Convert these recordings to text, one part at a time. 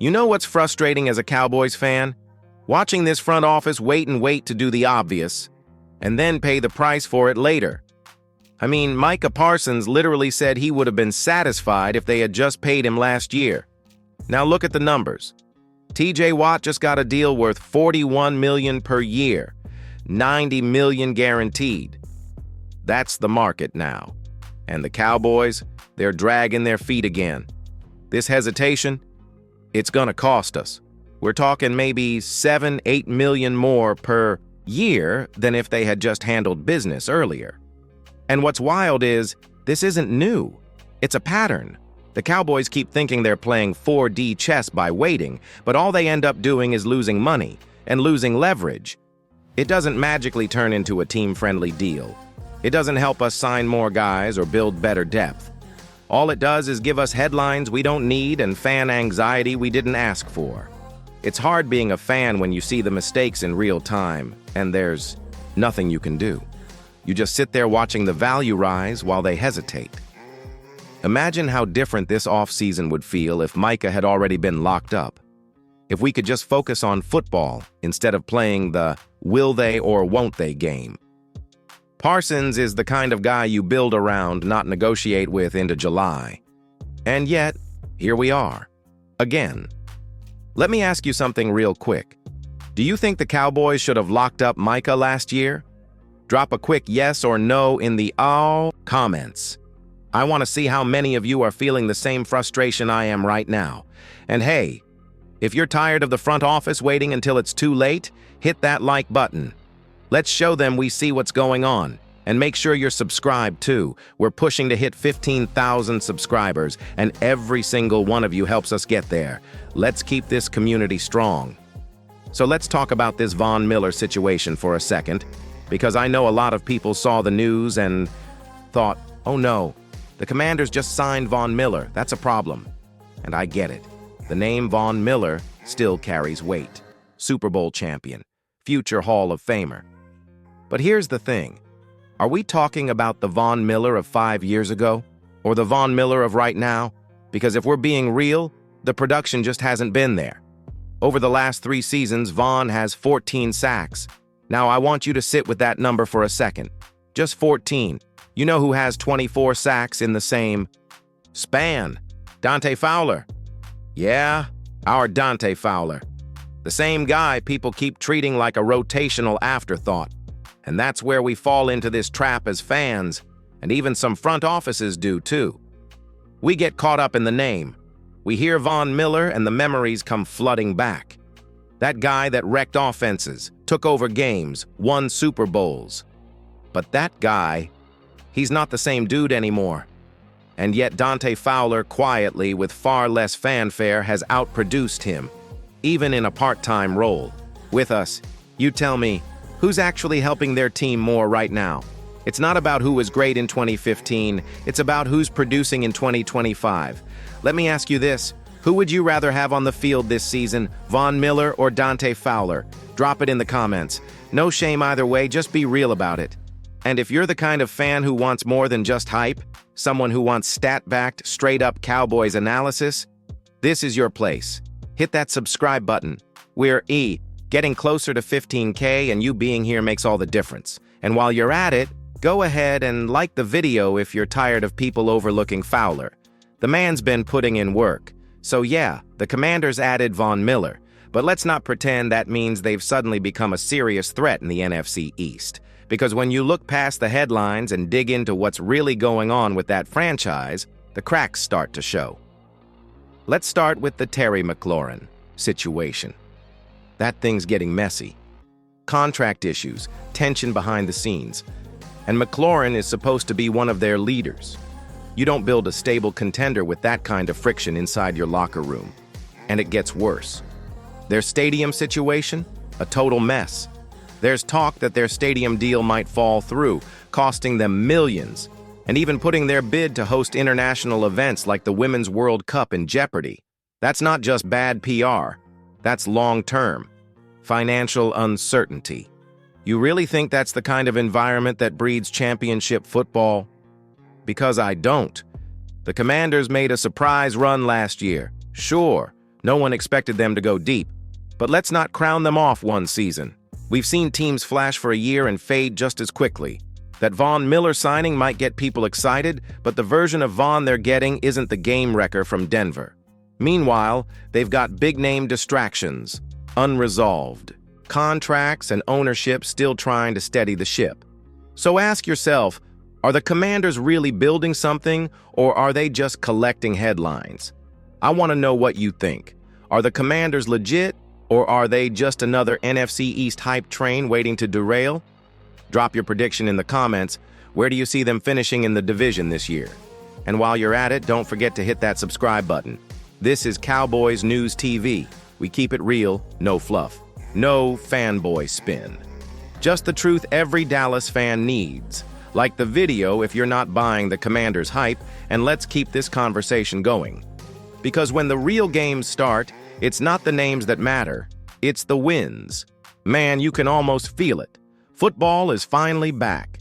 You know what's frustrating as a Cowboys fan? Watching this front office wait and wait to do the obvious, and then pay the price for it later. I mean, Micah Parsons literally said he would have been satisfied if they had just paid him last year. Now look at the numbers. TJ Watt just got a deal worth $41 million per year, $90 million guaranteed. That's the market now. And the Cowboys, they're dragging their feet again. This hesitation, it's gonna cost us. We're talking maybe $7–8 million more per year than if they had just handled business earlier. And what's wild is, this isn't new. It's a pattern. The Cowboys keep thinking they're playing 4D chess by waiting, but all they end up doing is losing money and losing leverage. It doesn't magically turn into a team-friendly deal. It doesn't help us sign more guys or build better depth. All it does is give us headlines we don't need and fan anxiety we didn't ask for. It's hard being a fan when you see the mistakes in real time, and there's nothing you can do. You just sit there watching the value rise while they hesitate. Imagine how different this offseason would feel if Micah had already been locked up. If we could just focus on football instead of playing the will they or won't they game. Parsons is the kind of guy you build around, not negotiate with into July. And yet, here we are, again. Let me ask you something real quick. Do you think the Cowboys should have locked up Micah last year? Drop a quick yes or no in the all comments. I want to see how many of you are feeling the same frustration I am right now. And hey, if you're tired of the front office waiting until it's too late, hit that like button. Let's show them we see what's going on. And make sure you're subscribed too. We're pushing to hit 15,000 subscribers, and every single one of you helps us get there. Let's keep this community strong. So let's talk about this Von Miller situation for a second, because I know a lot of people saw the news and thought, oh no, the Commanders just signed Von Miller. That's a problem. And I get it. The name Von Miller still carries weight. Super Bowl champion, future Hall of Famer. But here's the thing. Are we talking about the Von Miller of 5 years ago? Or the Von Miller of right now? Because if we're being real, the production just hasn't been there. Over the last 3 seasons, Von has 14 sacks. Now I want you to sit with that number for a second. Just 14. You know who has 24 sacks in the same span? Dante Fowler. Yeah, our Dante Fowler. The same guy people keep treating like a rotational afterthought. And that's where we fall into this trap as fans, and even some front offices do too. We get caught up in the name. We hear Von Miller and the memories come flooding back. That guy that wrecked offenses, took over games, won Super Bowls. But that guy, he's not the same dude anymore. And yet Dante Fowler quietly, with far less fanfare, has outproduced him, even in a part-time role. With us, you tell me, who's actually helping their team more right now? It's not about who was great in 2015, it's about who's producing in 2025. Let me ask you this, who would you rather have on the field this season, Von Miller or Dante Fowler? Drop it in the comments. No shame either way, just be real about it. And if you're the kind of fan who wants more than just hype, someone who wants stat-backed, straight-up Cowboys analysis, this is your place. Hit that subscribe button. We're getting closer to 15K, and you being here makes all the difference. And while you're at it, go ahead and like the video if you're tired of people overlooking Fowler. The man's been putting in work. So yeah, the Commanders added Von Miller, but let's not pretend that means they've suddenly become a serious threat in the NFC East. Because when you look past the headlines and dig into what's really going on with that franchise, the cracks start to show. Let's start with the Terry McLaurin situation. That thing's getting messy. Contract issues, tension behind the scenes. And McLaurin is supposed to be one of their leaders. You don't build a stable contender with that kind of friction inside your locker room. And it gets worse. Their stadium situation? A total mess. There's talk that their stadium deal might fall through, costing them millions, and even putting their bid to host international events like the Women's World Cup in jeopardy. That's not just bad PR. That's long-term. Financial uncertainty. You really think that's the kind of environment that breeds championship football? Because I don't. The Commanders made a surprise run last year. Sure, No one expected them to go deep. But let's not crown them off one season. We've seen teams flash for a year and fade just as quickly. That Von Miller signing might get people excited, but the version of Von they're getting isn't the game wrecker from Denver. Meanwhile, they've got big-name distractions, unresolved, contracts and ownership still trying to steady the ship. So ask yourself, are the Commanders really building something, or are they just collecting headlines? I want to know what you think. Are the Commanders legit, or are they just another NFC East hype train waiting to derail? Drop your prediction in the comments. Where do you see them finishing in the division this year? And while you're at it, don't forget to hit that subscribe button. This is Cowboys News TV. We keep it real, no fluff, no fanboy spin. Just the truth every Dallas fan needs. Like the video if you're not buying the Commanders' hype, and let's keep this conversation going. Because when the real games start, it's not the names that matter, it's the wins. Man, you can almost feel it. Football is finally back.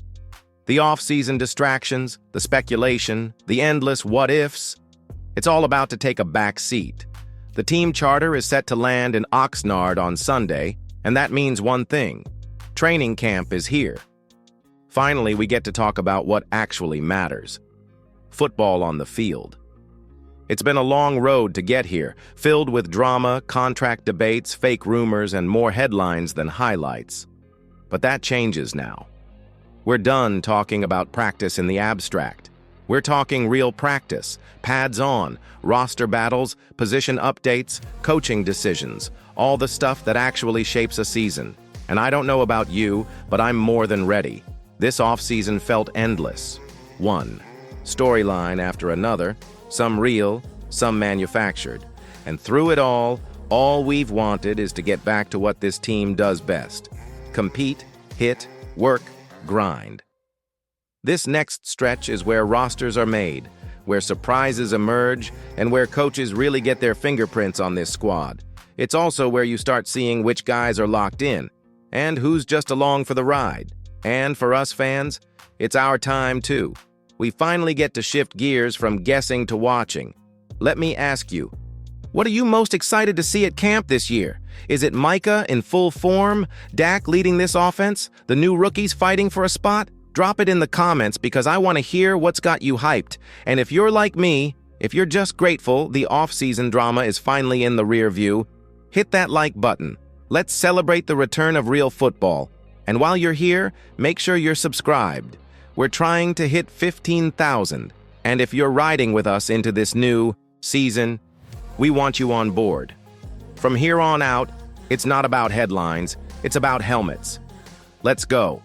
The off-season distractions, the speculation, the endless what-ifs, it's all about to take a back seat. The team charter is set to land in Oxnard on Sunday, and that means one thing: training camp is here. Finally, we get to talk about what actually matters: football on the field. It's been a long road to get here, filled with drama, contract debates, fake rumors, and more headlines than highlights. But that changes now. We're done talking about practice in the abstract. We're talking real practice, pads on, roster battles, position updates, coaching decisions, all the stuff that actually shapes a season. And I don't know about you, but I'm more than ready. This offseason felt endless. One storyline after another, some real, some manufactured. And through it all we've wanted is to get back to what this team does best: compete, hit, work, grind. This next stretch is where rosters are made, where surprises emerge, and where coaches really get their fingerprints on this squad. It's also where you start seeing which guys are locked in, and who's just along for the ride. And for us fans, it's our time too. We finally get to shift gears from guessing to watching. Let me ask you, what are you most excited to see at camp this year? Is it Micah in full form, Dak leading this offense, the new rookies fighting for a spot? Drop it in the comments because I want to hear what's got you hyped. And if you're like me, if you're just grateful the off-season drama is finally in the rear view, hit that like button. Let's celebrate the return of real football. And while you're here, make sure you're subscribed. We're trying to hit 15,000. And if you're riding with us into this new season, we want you on board. From here on out, it's not about headlines, it's about helmets. Let's go.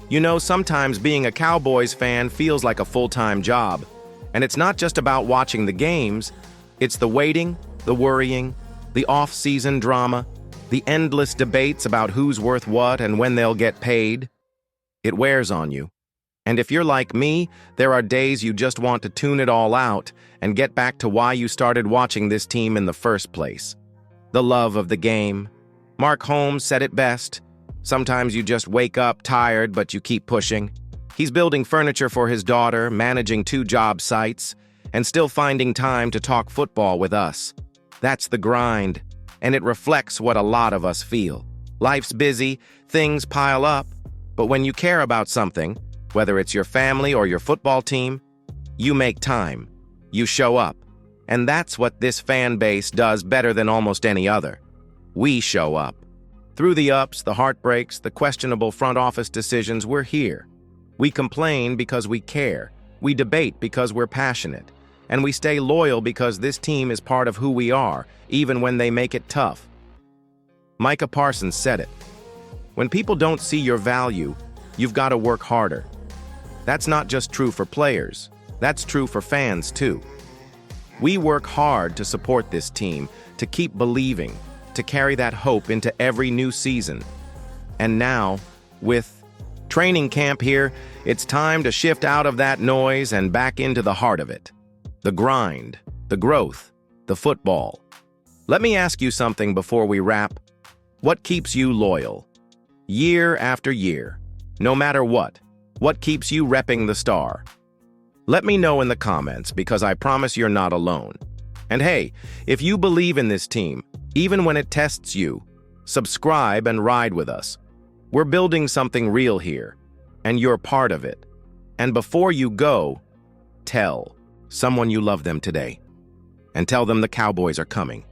You know, sometimes being a Cowboys fan feels like a full-time job. And it's not just about watching the games, it's the waiting, the worrying, the off-season drama, the endless debates about who's worth what and when they'll get paid. It wears on you. And if you're like me, there are days you just want to tune it all out and get back to why you started watching this team in the first place. The love of the game. Mark Holmes said it best. Sometimes you just wake up tired, but you keep pushing. He's building furniture for his daughter, managing 2 job sites, and still finding time to talk football with us. That's the grind, and it reflects what a lot of us feel. Life's busy, things pile up, but when you care about something, whether it's your family or your football team, you make time. You show up. And that's what this fan base does better than almost any other. We show up. Through the ups, the heartbreaks, the questionable front office decisions, we're here. We complain because we care. We debate because we're passionate. And we stay loyal because this team is part of who we are, even when they make it tough. Micah Parsons said it. When people don't see your value, you've got to work harder. That's not just true for players. That's true for fans, too. We work hard to support this team, to keep believing, to carry that hope into every new season. And now, with training camp here, it's time to shift out of that noise and back into the heart of it. The grind, the growth, the football. Let me ask you something before we wrap. What keeps you loyal? Year after year, no matter what keeps you repping the star? Let me know in the comments because I promise you're not alone. And hey, if you believe in this team, even when it tests you, subscribe and ride with us. We're building something real here, and you're part of it. And before you go, tell someone you love them today. And tell them the Cowboys are coming.